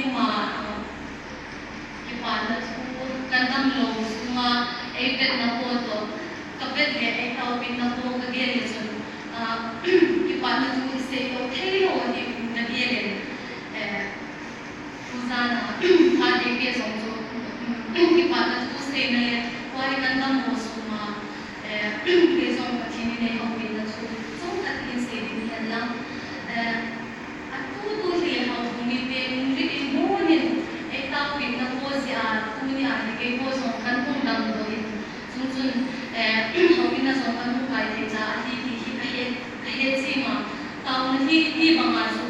kuma kipathu kandam lo suma evet na po to kapet le ay tawin na po kagyan so kipathu ise ko thelo ni nagyan Susana ade pe so kipathu se na ye wari kandam mo suma pe so patini ne ho pe na so at in se din lang atu le ho ni pe ni mo ni ay tawin na po siya tuni ani ke po so kan kung dam do sun hawin na so kan mo kai te cha hi si ma taw na hi banga so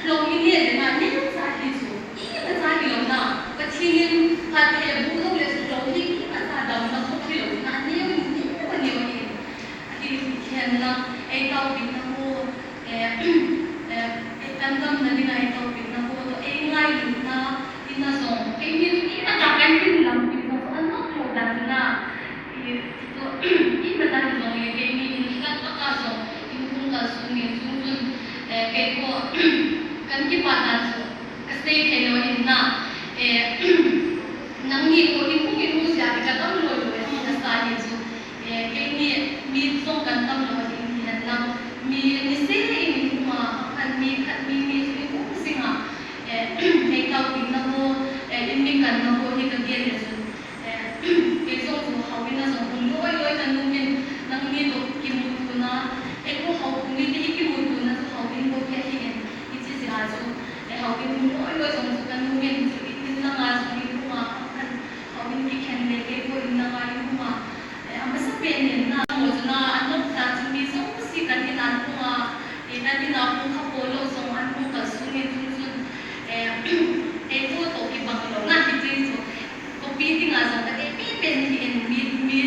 lo ni ne de na ne sa hi so I na sa hi lo na pathin pat he bu lo le so lo hi na sa dam na so hi lo na ne ni hian na ai taw pin na mo ai tan dam na ni ai taw pin na mo to ai ngai lu na ina so ai ni na ka kan pin lam pin so an no lo dan na to I ma tan so ye ke ni ka ka so in kung ka so ni sun ke ko kan ki pa na so ka stay hello in na nang ni ko ni kung ni mo siya ka dam lo lo na sa ni so ke ni mi so kan dam lo in hian lang mi se ni kuma kan mi ni ko singa ai taw pin na mo in mi kan na ko ni ka gen le so ke so so hawin na so kung loi kan nu min nang ni do ki mu tu na ai ko haw kung ni ki mu tu na so hawin ko ke hi en I chi si a so hawin loi so kan nu min so in na nga so ni kuma kan hawin ki khen le ke ko in na nga ni kuma ama sa pen nen na mo na anok ta chi mi so si kan ni nan kuma na ni na ko ka polo so an ko ka su ni sun ai ko to ki bang lo na ki chi so ko pi ti nga so ka pi pen hi en mi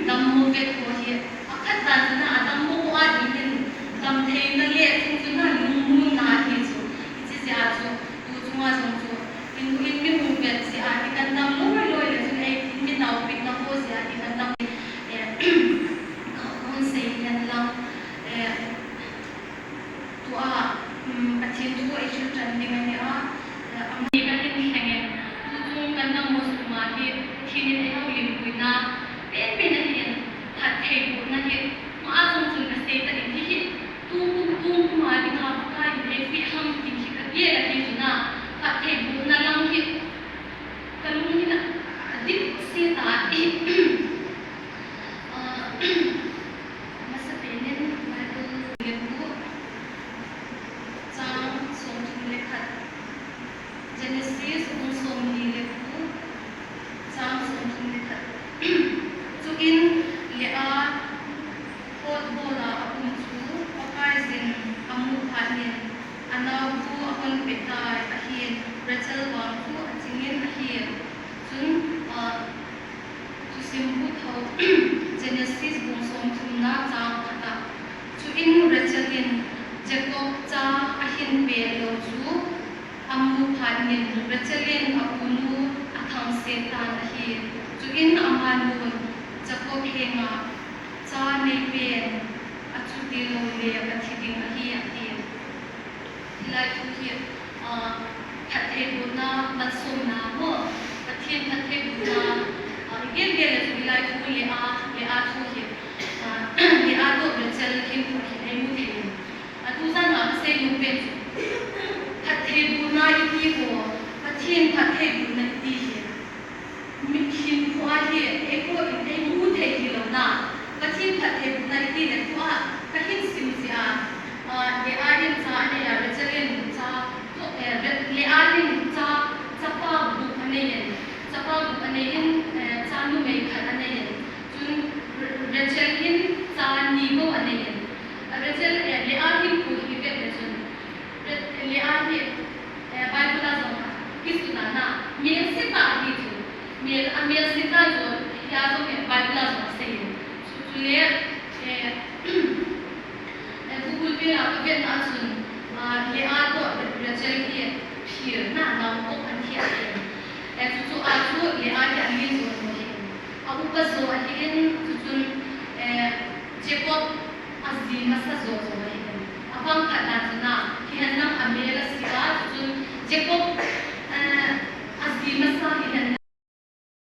dam mo vet ko hi akhat dan na adam mo ko a din dam thei na le sun na lu na hi so chi ja so tu chunga so in mi mu vet si a ki kan dam lo le so ai mi naw pin na ko si a ki kan dam kon se yan lang tu a pathin tu ai chu tran ni ni a ami kan ni hange tu chung kan dam mo su ma ki thin ni ai lim kui na pe na hi that thei bu na hi ma a chung chung ka se ta ni hi tu ma ni na ka ni fi ham ti hi ka ye la hi chu na that thei bu na lang hi kan ni na dik se ta I masa penen Bible lebu sang som lekhat Genesis som ni lebu sang som lekhat chu in le a hot bola apun chu pakai zin amu phanin anaw chu apun petai ahin Rachel wang chu achingin ahin chun simbu thau Genesis bung som thumna chang khata chu in Rachelin Jacob cha ahin pe lo chu amu phanin Rachelin apunu athang se ta ahi chu in amanun Jacob henga cha nei pen achu ti lo le ka thiding ahi lai thu hi thathe buna matsum na mo pathin thathe buna gen le tu lai thu le a thu hi le a to Rachel hin ko hi ai mu the atu za na se lu pe thathe buna I ti ko pathin thathe buna ti hi mi hin ko a hi ai ko ai mu the hi lo na pathin thathe buna ti le tu a ka hin sim si a le a hin cha ne ya Rachel hin cha to le a hin cha pa bu ane yen cha pa bu ane yen nu mai khat ane yen chun Rachel hin cha ni go ane yen Rachel le a hin ku hi vet le chun le a hi Bible la zong kisu na me se ta hi chu me se ta jo ya zo me Bible la zong se yen chu le Google pe la vet na chun le a to Rachel hi phir na ko an hi yen chu a chu le a ya ni zo aku ka zo ahin chun Jacob azdi masa zo